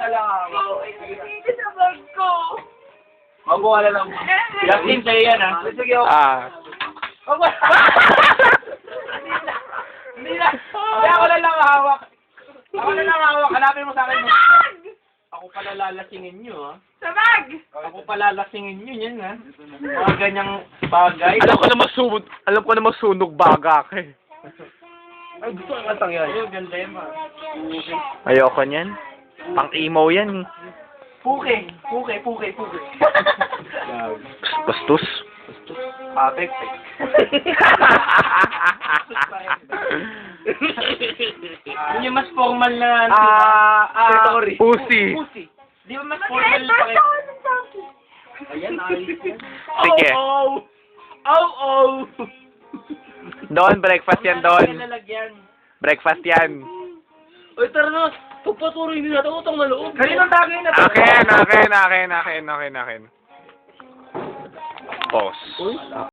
na lang ako. Dito sa bag ko. Mabuha na lang. Justin, sa'yo yan, ha? Sige, ako. Hindi na. Hindi ako na lang hawak. Ako na lang hawak. Hanapin mo sa akin. Ako pala lalasingin nyo, ha? Sa bag! Ako pala lalasingin nyo yan, ha? Mga ganyang bagay. Alam ko na masunog baga ka eh. Ay, gusto ang katang yan. Ay, ganda yan, ha? Ayoko niyan. Pang-emo yan eh. Puke. Bastos. Apek. Yun yung mas formal na... Sorry. Pussy. Di ba mas formal na pakit? Ayan, ayos yan. Sige. Oh! Don, breakfast yan, Don. Lalagyan. Breakfast yan. Oy, tara na. Pagpatuloy nila. Utang na loob. Kaninang tagay na to? Akin. Pause.